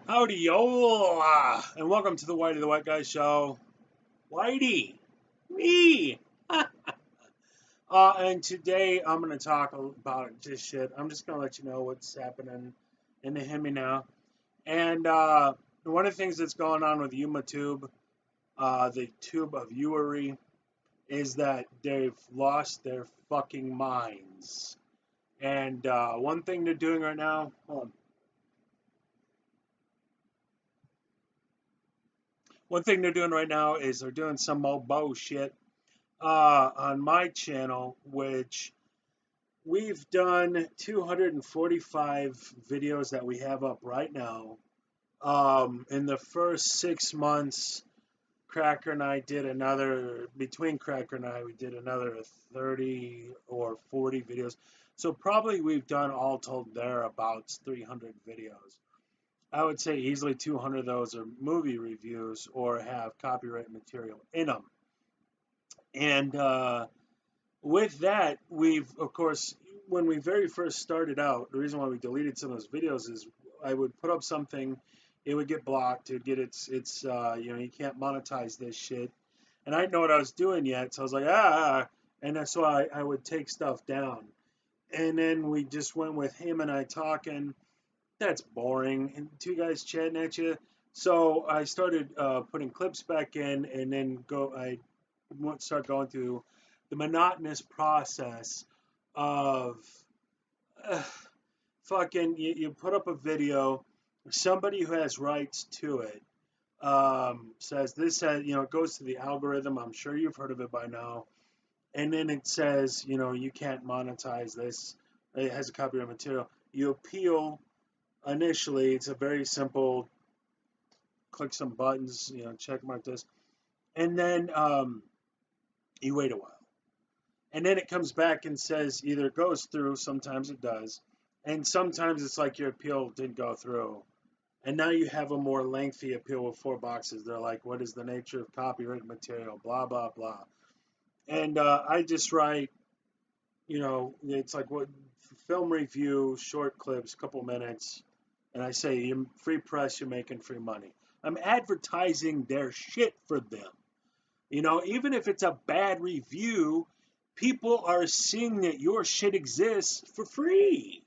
Howdy, yo, and welcome to the Whitey the White Guy Show. Whitey, me. And today I'm going to talk about just shit. I'm just going to let you know what's happening in the Hemi now. And one of the things that's going on with YouTube, the tube of Uery, is that they've lost their fucking minds. And one thing they're doing right now, hold on. One thing they're doing right now is they're doing some old bullshit on my channel, which we've done 245 videos that we have up right now. In the first 6 months, Cracker and I did between Cracker and I, we did another 30 or 40 videos. So probably we've done all told thereabouts 300 videos. I would say easily 200 of those are movie reviews or have copyright material in them. And with that, of course, when we very first started out, the reason why we deleted some of those videos is I would put up something, it would get blocked, it would get you can't monetize this shit. And I didn't know what I was doing yet, so I was like, and that's why I would take stuff down. And then we just went with him and I talking. That's boring. And two guys chatting at you. So I started putting clips back in, and then I start going through the monotonous process of fucking you put up a video, somebody who has rights to it says this it goes to the algorithm. I'm sure you've heard of it by now. And then it says, you can't monetize this. It has a copyright material. You appeal. Initially, it's a very simple, click some buttons, check mark this, and then you wait a while, and then it comes back and says either it goes through, sometimes it does, and sometimes it's like your appeal didn't go through, and now you have a more lengthy appeal with 4 boxes. They're like, what is the nature of copyright material, blah blah blah. And I just write, it's like what film review, short clips, couple minutes. And I say, you're free press, you're making free money. I'm advertising their shit for them. Even if it's a bad review, people are seeing that your shit exists for free.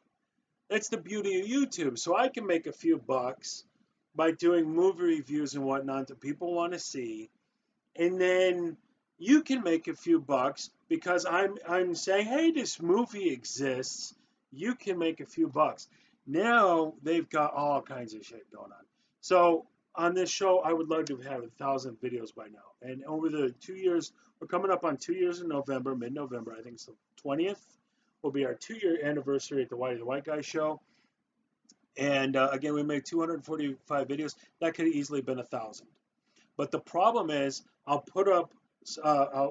That's the beauty of YouTube. So I can make a few bucks by doing movie reviews and whatnot that people want to see. And then you can make a few bucks because I'm saying, hey, this movie exists. You can make a few bucks. Now they've got all kinds of shit going on. So on this show, I would love to have 1,000 videos by now. And over the 2 years, we're coming up on 2 years in November, mid-November. I think it's the 20th will be our 2-year anniversary at the Whitey the White Guy Show. And again, we made 245 videos. That could have easily been 1,000. But the problem is, I'll put up.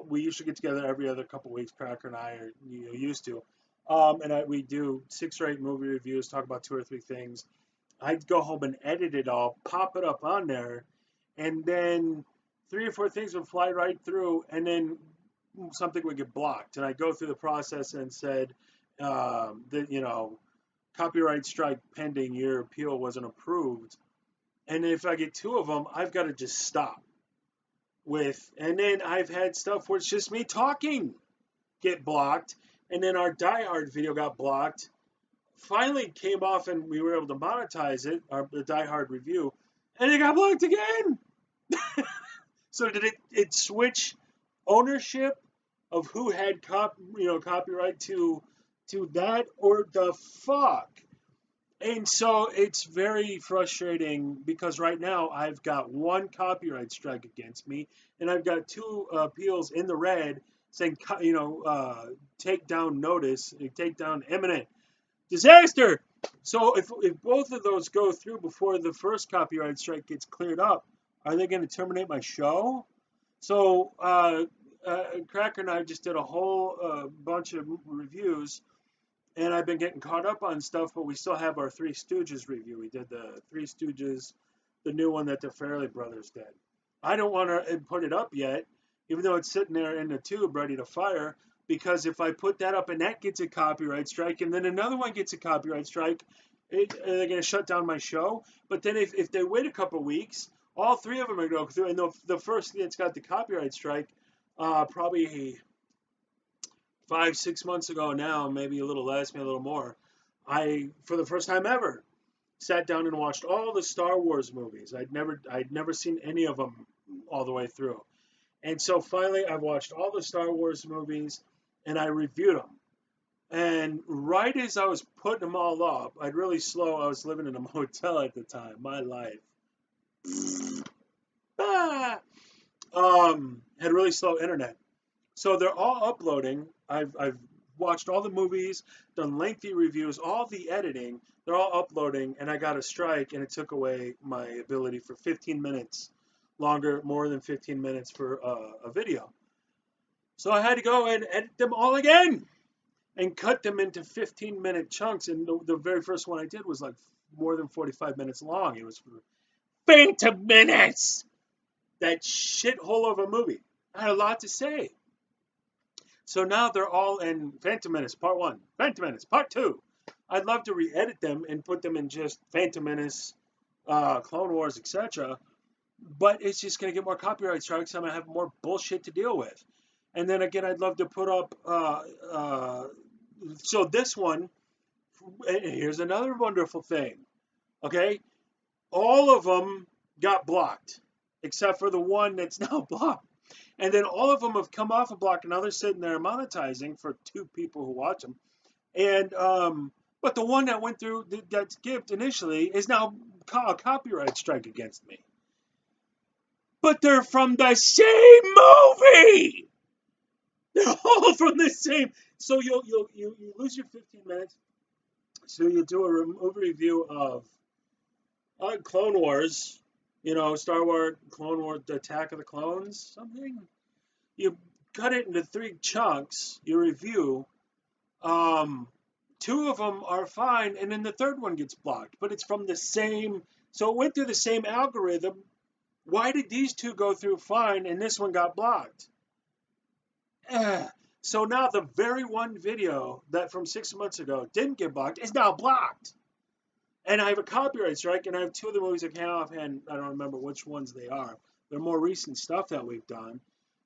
We usually get together every other couple weeks. Cracker and I are used to. We do 6 or 8 movie reviews, talk about 2 or 3 things. I'd go home and edit it all, pop it up on there, and then 3 or 4 things would fly right through, and then something would get blocked. And I go through the process and said that copyright strike pending, your appeal wasn't approved. And if I get 2 of them, I've got to just stop and then I've had stuff where it's just me talking get blocked. And then our Die Hard video got blocked. Finally came off and we were able to monetize it, the Die Hard review, and it got blocked again. So did it switch ownership of who had copyright to that, or the fuck? And so it's very frustrating because right now I've got 1 copyright strike against me, and I've got 2 appeals in the red saying, take down notice, take down imminent disaster. So if both of those go through before the first copyright strike gets cleared up, are they going to terminate my show? So Cracker and I just did a whole bunch of reviews, and I've been getting caught up on stuff, but we still have our Three Stooges review. We did the Three Stooges, the new one that the Farrelly brothers did. I don't want to put it up yet, even though it's sitting there in the tube ready to fire, because if I put that up and that gets a copyright strike, and then another one gets a copyright strike, they're going to shut down my show. But then if they wait a couple of weeks, all three of them are going to go through. And the first that's got the copyright strike, probably 5-6 months ago now, maybe a little less, maybe a little more, I, for the first time ever, sat down and watched all the Star Wars movies. I'd never seen any of them all the way through. And so finally I watched all the Star Wars movies and I reviewed them. And right as I was putting them all up, I'd really slow. I was living in a motel at the time. My life. Ah! Had really slow internet. So they're all uploading. I've watched all the movies, done lengthy reviews, all the editing. They're all uploading, and I got a strike, and it took away my ability for 15 minutes longer, more than 15 minutes for a video. So I had to go and edit them all again and cut them into 15-minute chunks. And the very first one I did was like more than 45 minutes long. It was for Phantom Menace, that shithole of a movie. I had a lot to say. So now they're all in Phantom Menace Part 1, Phantom Menace Part 2. I'd love to re-edit them and put them in just Phantom Menace, Clone Wars, etc. But it's just going to get more copyright strikes. I'm going to have more bullshit to deal with. And then again, I'd love to put up... so this one, here's another wonderful thing. Okay? All of them got blocked, except for the one that's now blocked. And then all of them have come off a block, and now they're sitting there monetizing for 2 people who watch them. And but the one that went through, that's gift initially, is now a copyright strike against me. But they're from the same movie. They're all from the same. So you lose your 15 minutes. So you do a movie review of Clone Wars, Star Wars, Clone Wars, the Attack of the Clones, something. You cut it into 3 chunks. You review. 2 of them are fine, and then the third one gets blocked. But it's from the same. So it went through the same algorithm. Why did these 2 go through fine and this one got blocked? So now the very one video that from 6 months ago didn't get blocked is now blocked. And I have a copyright strike, and I have 2 of the movies I can't offhand. I don't remember which ones they are. They're more recent stuff that we've done.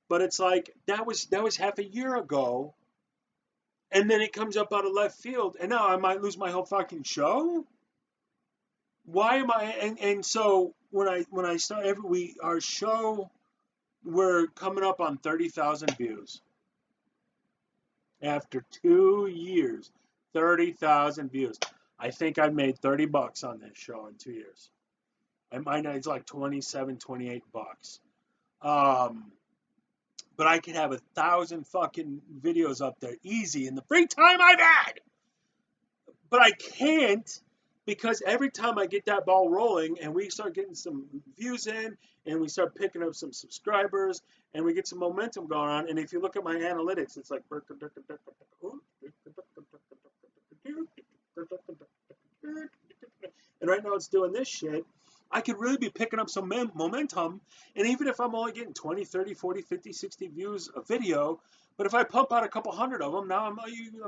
But it's like, that was half a year ago. And then it comes up out of left field, and now I might lose my whole fucking show. Why am I? And so when I start every week, our show, we're coming up on 30,000 views. After 2 years, 30,000 views. I think I made $30 on this show in 2 years. I might it's like 27, 28 bucks. But I could have 1,000 fucking videos up there easy in the free time I've had. But I can't, because every time I get that ball rolling and we start getting some views in and we start picking up some subscribers and we get some momentum going on, and if you look at my analytics, it's like, and right now it's doing this shit. I could really be picking up some momentum, and even if I'm only getting 20, 30, 40, 50, 60 views a video, but if I pump out a couple hundred of them, now I'm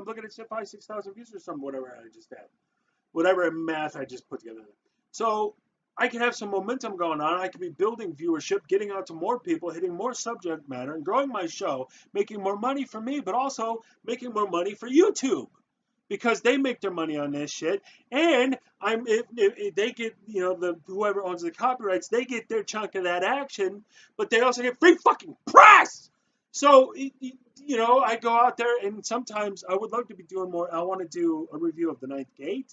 looking at 5,000, 6,000 views or something, whatever I just had, whatever math I just put together. So I can have some momentum going on. I could be building viewership, getting out to more people, hitting more subject matter, and growing my show, making more money for me, but also making more money for YouTube, because they make their money on this shit. And if they get, whoever owns the copyrights, they get their chunk of that action, but they also get free fucking press. So I go out there, and sometimes I would love to be doing more. I want to do a review of The Ninth Gate.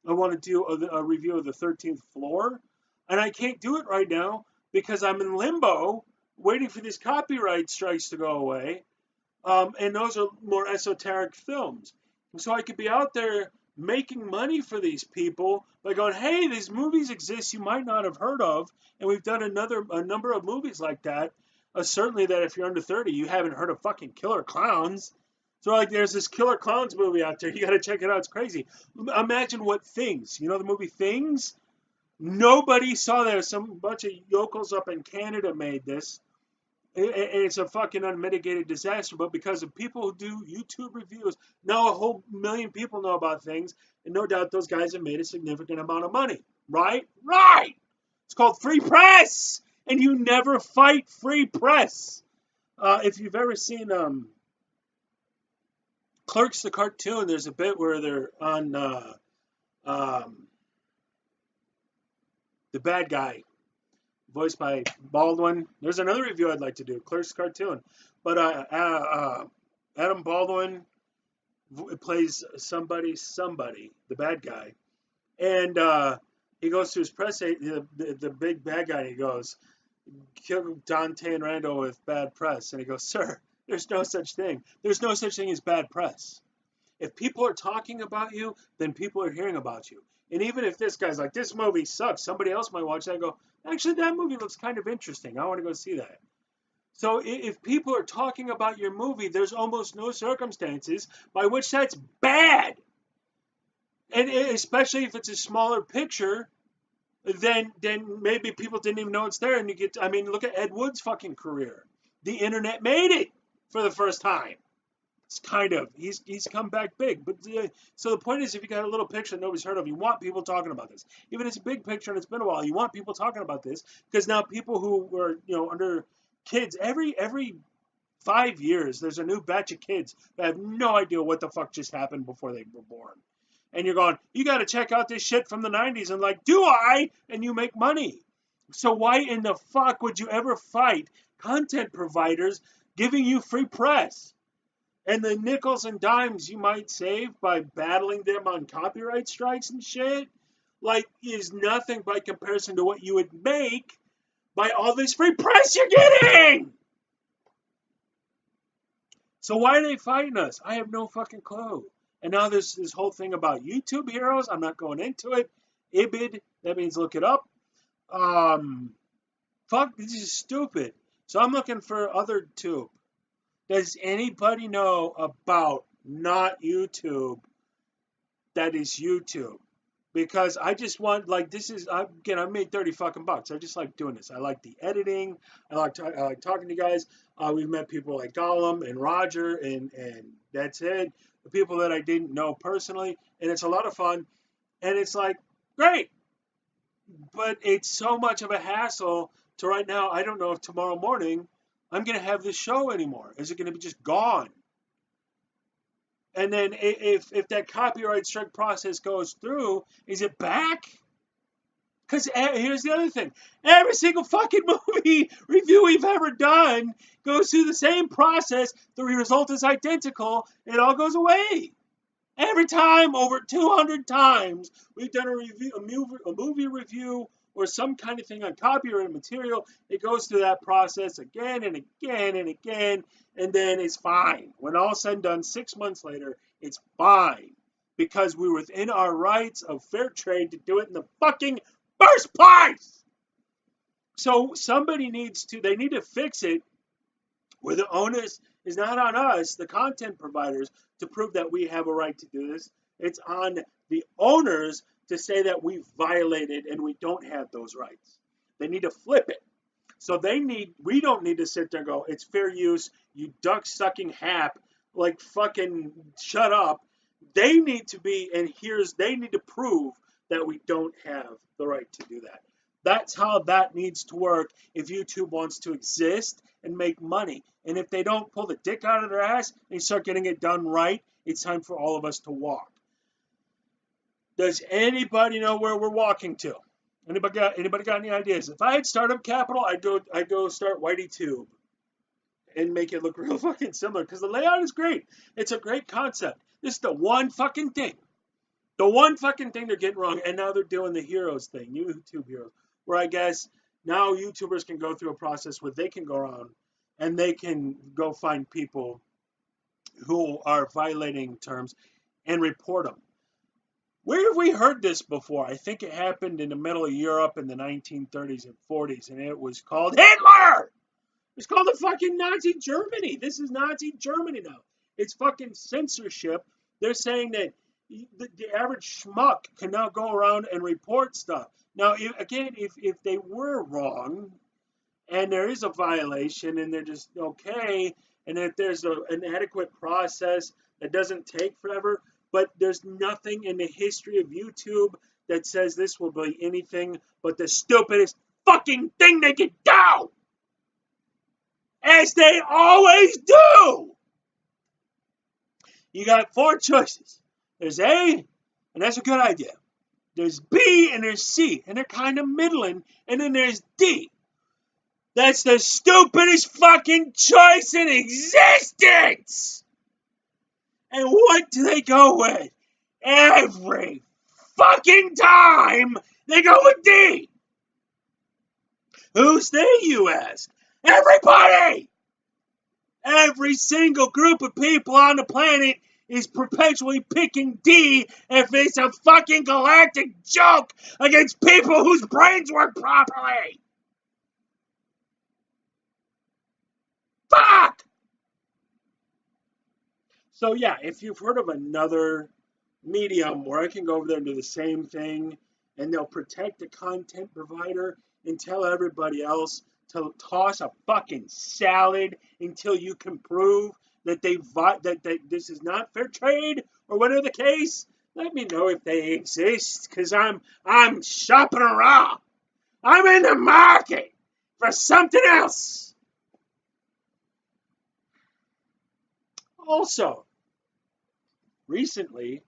I want to do a review of The 13th Floor, and I can't do it right now because I'm in limbo waiting for these copyright strikes to go away. And those are more esoteric films. So I could be out there making money for these people by going, hey, these movies exist you might not have heard of, and we've done a number of movies like that. Certainly that if you're under 30, you haven't heard of fucking Killer Clowns. So like, there's this Killer Clowns movie out there. You got to check it out. It's crazy. Imagine what Things. You know the movie Things? Nobody saw that. Some bunch of yokels up in Canada made this. It's a fucking unmitigated disaster. But because of people who do YouTube reviews, now a whole million people know about things, and no doubt those guys have made a significant amount of money. Right? Right. It's called free press, and you never fight free press. If you've ever seen Clerks the cartoon, there's a bit where they're on um, the bad guy, voiced by Baldwin. There's another review I'd like to do, Clerks cartoon, but Adam Baldwin plays somebody, the bad guy, and he goes to his press the big bad guy, and he goes, kill Dante and Randall with bad press, and he goes, sir, there's no such thing. There's no such thing as bad press. If people are talking about you, then people are hearing about you. And even if this guy's like, this movie sucks, somebody else might watch that and go, actually, that movie looks kind of interesting. I want to go see that. So if people are talking about your movie, there's almost no circumstances by which that's bad. And especially if it's a smaller picture, then maybe people didn't even know it's there. And you get, I mean, look at Ed Wood's fucking career. The internet made it for the first time. It's kind of, he's come back big. But so the point is, if you got a little picture that nobody's heard of, you want people talking about this. Even if it's a big picture and it's been a while, you want people talking about this, because now people who were, under kids, every 5 years there's a new batch of kids that have no idea what the fuck just happened before they were born. And you're going, you got to check out this shit from the 90s, and like, do I? And you make money. So why in the fuck would you ever fight content providers giving you free press? And the nickels and dimes you might save by battling them on copyright strikes and shit, like, is nothing by comparison to what you would make by all this free press you're getting. So why are they fighting us? I have no fucking clue. And now there's this whole thing about YouTube heroes. I'm not going into it. IBID, that means look it up. Fuck, this is stupid. So I'm looking for other tube. Does anybody know about not YouTube that is YouTube? Because I just want, like, this is, again, I made 30 fucking bucks. I just like doing this. I like the editing. I like talking to you guys. We've met people like Gollum and Roger, and that's it. The people that I didn't know personally, and it's a lot of fun. And it's like, great. But it's so much of a hassle to right now, I don't know if tomorrow morning I'm going to have this show anymore. Is it going to be just gone? And then if that copyright strike process goes through, is it back? Because here's the other thing. Every single fucking movie review we've ever done goes through the same process. The result is identical. It all goes away. Every time, over 200 times, we've done a movie review or some kind of thing on copyrighted material. It goes through that process again and again and again, and then it's fine. When all said and done, 6 months later, it's fine, because we were within our rights of fair trade to do it in the fucking first place. So somebody they need to fix it where the onus is not on us, the content providers, to prove that we have a right to do this. It's on the owners to say that we violated and we don't have those rights. They need to flip it. So we don't need to sit there and go, it's fair use, you duck sucking hap, like, fucking shut up. They need to prove that we don't have the right to do that. That's how that needs to work if YouTube wants to exist and make money. And if they don't pull the dick out of their ass and start getting it done right, it's time for all of us to walk. Does anybody know where we're walking to? Anybody got any ideas? If I had startup capital, I'd go start WhiteyTube and make it look real fucking similar, because the layout is great. It's a great concept. This is the one fucking thing they're getting wrong. And now they're doing the heroes thing, YouTube heroes, where I guess now YouTubers can go through a process where they can go around and they can go find people who are violating terms and report them. Where have we heard this before? I think it happened in the middle of Europe in the 1930s and 40s, and it was called Hitler. It's called the fucking Nazi Germany. This is Nazi Germany now. It's fucking censorship. They're saying that the average schmuck can now go around and report stuff. Now, if they were wrong, and there is a violation and they're just okay, and if there's an adequate process that doesn't take forever, but there's nothing in the history of YouTube that says this will be anything but the stupidest fucking thing they could do, as they always do. You got four choices. There's A, and that's a good idea. There's B and there's C, and they're kind of middling, and then there's D. That's the stupidest fucking choice in existence! And what do they go with? Every fucking time they go with D! Who's they, you ask? Everybody! Every single group of people on the planet is perpetually picking D if it's a fucking galactic joke against people whose brains work properly! Fuck! So yeah, if you've heard of another medium where I can go over there and do the same thing, and they'll protect the content provider and tell everybody else to toss a fucking salad until you can prove that that this is not fair trade or whatever the case, let me know if they exist, because I'm shopping around. I'm in the market for something else. Also, recently,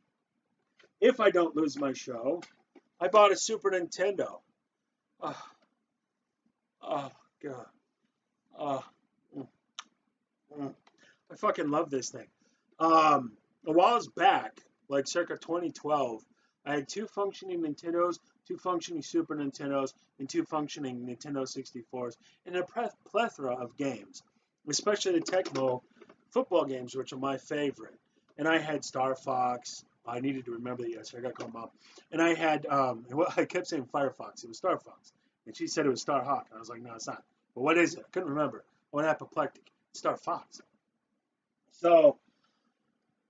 if I don't lose my show, I bought a Super Nintendo. Oh, oh God. Oh, mm, mm. I fucking love this thing. A while back, like circa 2012, I had two functioning Nintendos, two functioning Super Nintendos, and two functioning Nintendo 64s, and a plethora of games, especially the Tecmo football games, which are my favorite. And I had Star Fox. I needed to remember that yesterday. I got to call Mom. And I had, well, I kept saying Firefox. It was Star Fox. And she said it was Star Hawk. And I was like, no, it's not. But what is it? I couldn't remember. I went apoplectic. Star Fox. So,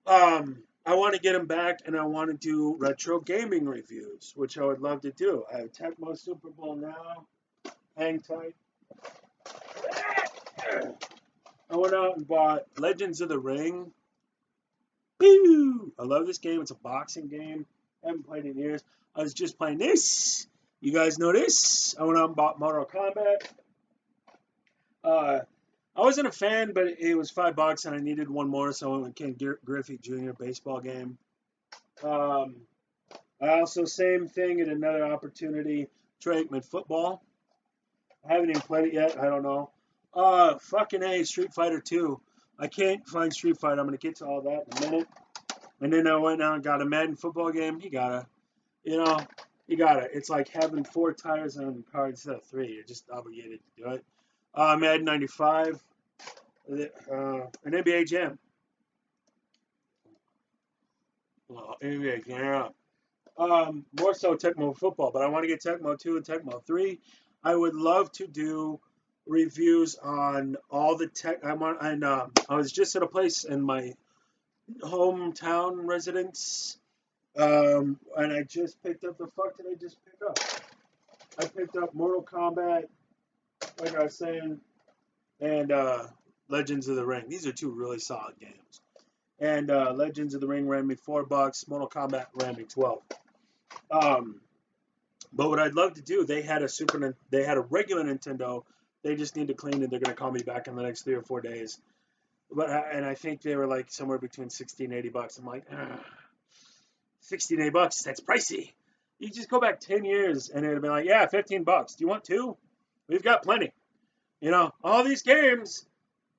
I want to get them back, and I want to do retro gaming reviews, which I would love to do. I have Tecmo Super Bowl now. Hang tight. I went out and bought Legends of the Ring. Pew! I love this game. It's a boxing game. I haven't played it in years. I was just playing this. You guys know this. I went out and bought Mortal Kombat. I wasn't a fan, but it was $5 and I needed one more, so I went with Ken Griffey Jr. baseball game. I also, same thing at another opportunity, Troy Aikman football. I haven't even played it yet. I don't know. Fucking A, Street Fighter 2. I can't find Street Fighter. I'm going to get to all that in a minute. And then I went out and got a Madden football game. You gotta. It's like having 4 tires on a car instead of 3. You're just obligated to do it. Madden 95. An NBA Jam. Well, NBA Jam. More so Tecmo football, but I want to get Tecmo 2 and Tecmo 3. I would love to do reviews on all the tech. I was just at a place in my hometown residence, and I just picked up the fuck did I just pick up? I picked up Mortal Kombat, like I was saying, and Legends of the Ring. These are two really solid games. And Legends of the Ring ran me $4. Mortal Kombat ran me 12. But what I'd love to do, they had a regular Nintendo. They just need to clean it. They're going to call me back in the next 3 or 4 days. And I think they were like somewhere between $60 and $80. I'm like, $60 and $80. That's pricey. You just go back 10 years and it'd be like, yeah, $15. Do you want 2? We've got plenty. All these games,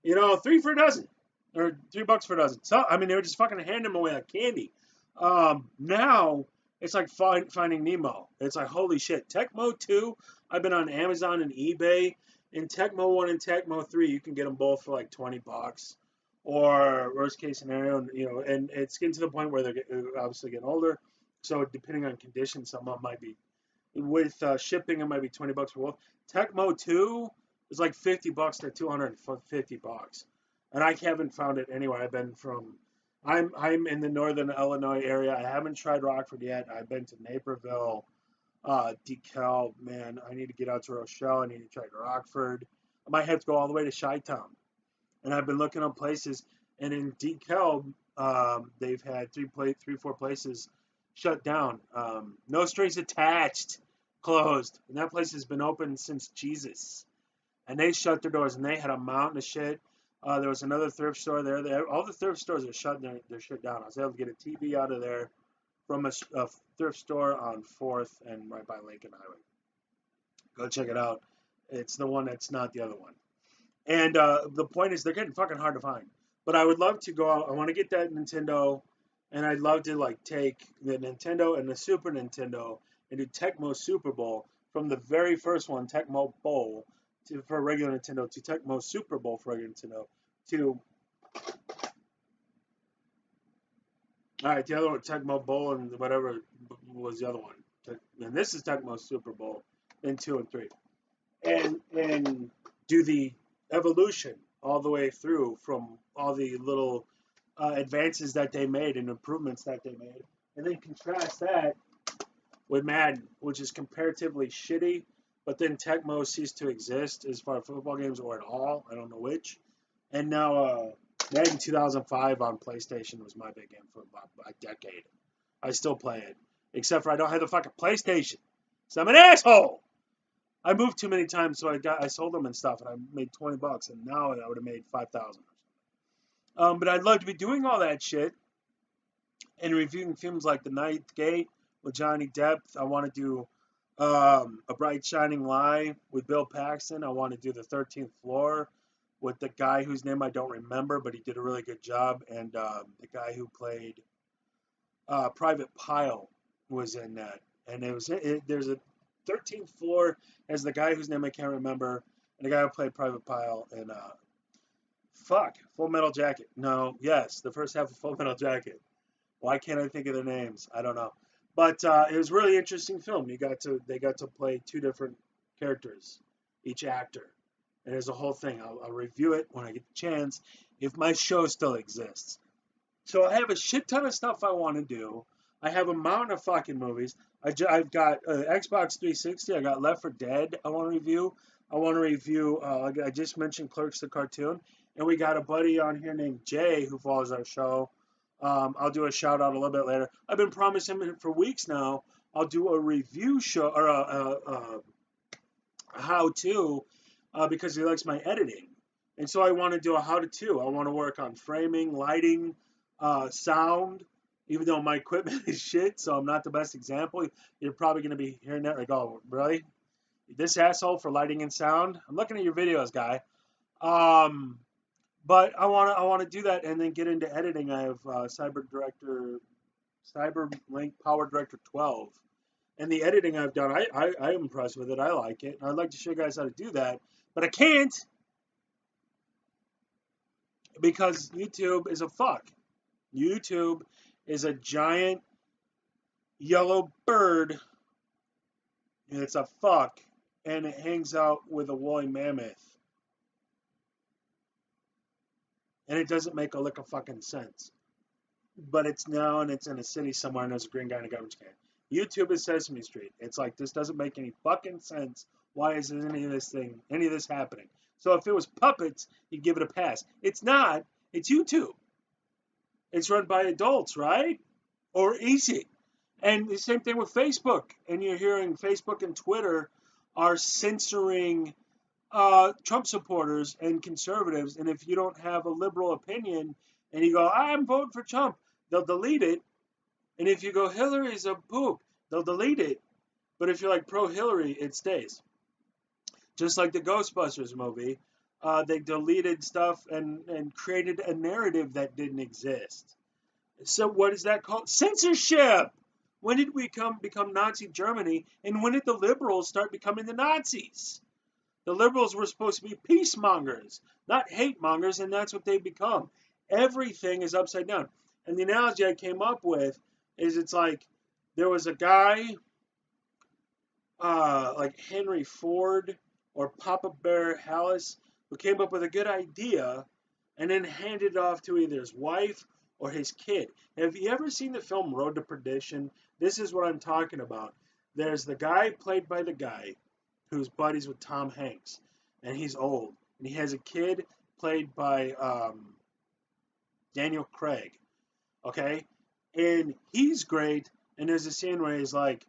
3 for a dozen or $3 for a dozen. So, I mean, they were just fucking handing them away like candy. Now it's like finding Nemo. It's like, holy shit. Tecmo 2, I've been on Amazon and eBay. In Tecmo 1 and Tecmo 3, you can get them both for like $20. Or worst case scenario, and it's getting to the point where they're obviously getting older. So depending on condition, some of them might be, with shipping, it might be $20 for both. Tecmo 2 is like $50 to $250. And I haven't found it anywhere. I'm in the northern Illinois area. I haven't tried Rockford yet. I've been to Naperville, DeKalb. Man, I need to get out to Rochelle. I need to try Rockford. I might have to go all the way to Chi-Town. And I've been looking up places, and in DeKalb, they've had three, 4 places shut down. No Strings Attached closed, and that place has been open since Jesus. And they shut their doors, and they had a mountain of shit. There was another thrift store there. All the thrift stores are shut their shit down. I was able to get a TV out of there from a thrift store on 4th and right by Lincoln Highway. Go check it out. It's the one that's not the other one. And the point is, they're getting fucking hard to find. But I would love to go out. I want to get that Nintendo, and I'd love to like take the Nintendo and the Super Nintendo and do Tecmo Super Bowl from the very first one, Tecmo Bowl, for regular Nintendo, to Tecmo Super Bowl for regular Nintendo, to all right, the other one, Tecmo Bowl, and whatever was the other one. And this is Tecmo Super Bowl, then 2 and 3, and do the evolution all the way through from all the little advances that they made and improvements that they made, and then contrast that with Madden, which is comparatively shitty, but then Tecmo ceased to exist as far as football games or at all. I don't know which. And now Madden 2005 on PlayStation was my big game for about a decade. I still play it, except for I don't have the fucking PlayStation, so I'm an asshole. I moved too many times, so I sold them and stuff, and I made $20, and now I would have made 5,000. But I'd love to be doing all that shit and reviewing films like The Ninth Gate with Johnny Depp. I want to do A Bright Shining Lie with Bill Paxton. I want to do The 13th Floor with the guy whose name I don't remember, but he did a really good job. And the guy who played Private Pile was in that. And there's a 13th Floor as the guy whose name I can't remember, and the guy who played Private Pile and Full Metal Jacket. No, yes, the first half of Full Metal Jacket. Why can't I think of their names? I don't know. But it was a really interesting film. They got to play 2 different characters, each actor, and there's a whole thing. I'll review it when I get the chance, if my show still exists. So I have a shit ton of stuff I want to do. I have a mountain of fucking movies. I've got Xbox 360. I got Left 4 Dead I want to review. I want to review, I just mentioned Clerks the cartoon. And we got a buddy on here named Jay who follows our show. I'll do a shout out a little bit later. I've been promising him for weeks now. I'll do a review show or a how-to because he likes my editing. And so I want to do a how-to. I want to work on framing, lighting, sound, even though my equipment is shit, so I'm not the best example. You're probably going to be hearing that like, oh, really? This asshole for lighting and sound? I'm looking at your videos, guy. But I want to do that and then get into editing. I have Cyberlink Power Director 12. And the editing I've done, I'm impressed with it. I like it. And I'd like to show you guys how to do that. But I can't because YouTube is a fuck. YouTube is a giant yellow bird. And it's a fuck. And it hangs out with a woolly mammoth. And it doesn't make a lick of fucking sense. But it's now, and it's in a city somewhere, and there's a green guy in a garbage can. YouTube is Sesame Street. It's like, this doesn't make any fucking sense. Why is any of this happening? So if it was puppets, you'd give it a pass. It's not. It's YouTube. It's run by adults, right? Or is it? And the same thing with Facebook. And you're hearing Facebook and Twitter are censoring Trump supporters and conservatives, and if you don't have a liberal opinion and you go, I'm voting for Trump, they'll delete it. And if you go, Hillary's a poop, they'll delete it. But if you're like pro-Hillary, it stays. Just like the Ghostbusters movie, they deleted stuff and created a narrative that didn't exist. So what is that called? Censorship. When did we become Nazi Germany, and when did the liberals start becoming the Nazis? The liberals were supposed to be peacemongers, not hate mongers, and that's what they become. Everything is upside down. And the analogy I came up with is it's like there was a guy like Henry Ford or Papa Bear Hallis who came up with a good idea and then handed it off to either his wife or his kid. Have you ever seen the film Road to Perdition? This is what I'm talking about. There's the guy played by the guy who's buddies with Tom Hanks. and he's old, and he has a kid played by Daniel Craig. Okay, and he's great. And there's a scene where he's like,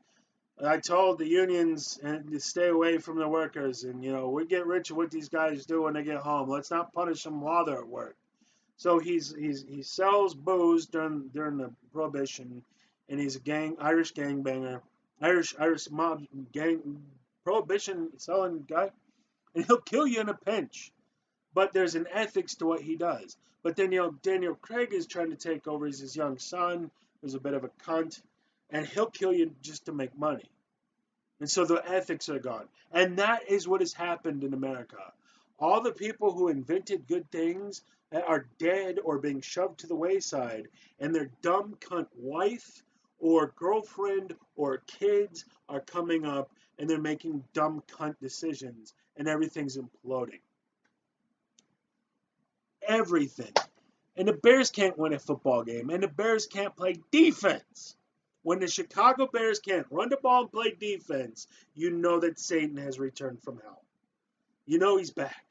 I told the unions to stay away from the workers, and we get rich at what these guys do when they get home. Let's not punish them while they're at work. So he sells booze during the prohibition, and he's a Irish gangbanger, Irish mob gang prohibition selling guy, and he'll kill you in a pinch. But there's an ethics to what he does. But then Daniel Craig is trying to take over as his young son, who's a bit of a cunt, and he'll kill you just to make money. And so the ethics are gone. And that is what has happened in America. All the people who invented good things are dead or being shoved to the wayside, and their dumb cunt wife or girlfriend or kids are coming up, and they're making dumb cunt decisions, and everything's imploding. Everything. And the Bears can't win a football game, and the Bears can't play defense. When the Chicago Bears can't run the ball and play defense, you know that Satan has returned from hell. You know he's back,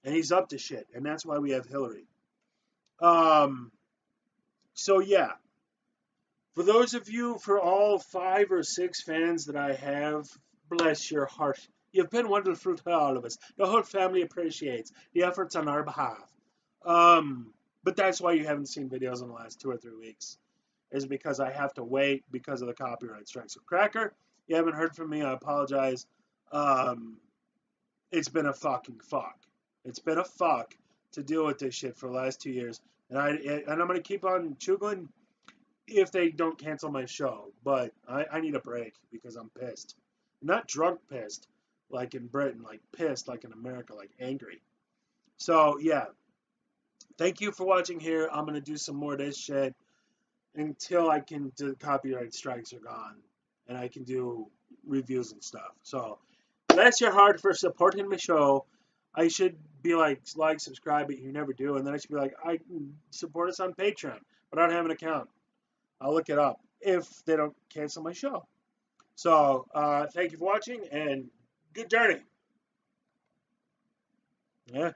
and he's up to shit, and that's why we have Hillary. So yeah, for all 5 or 6 fans that I have, bless your heart. You've been wonderful to all of us. The whole family appreciates the efforts on our behalf. But that's why you haven't seen videos in the last 2 or 3 weeks, is because I have to wait because of the copyright strike. So Cracker, you haven't heard from me. I apologize. It's been a fucking fuck. It's been a fuck to deal with this shit for the last 2 years, and I'm gonna keep on chugging if they don't cancel my show. But I need a break because I'm pissed. Not drunk pissed, like in Britain, like pissed, like in America, like angry. So yeah, thank you for watching here. I'm gonna do some more of this shit until I can do copyright strikes are gone and I can do reviews and stuff. So bless your heart for supporting my show. I should be like subscribe, but you never do. And then I should be like, I support us on Patreon, but I don't have an account. I'll look it up if they don't cancel my show. So thank you for watching and good journey. Yeah.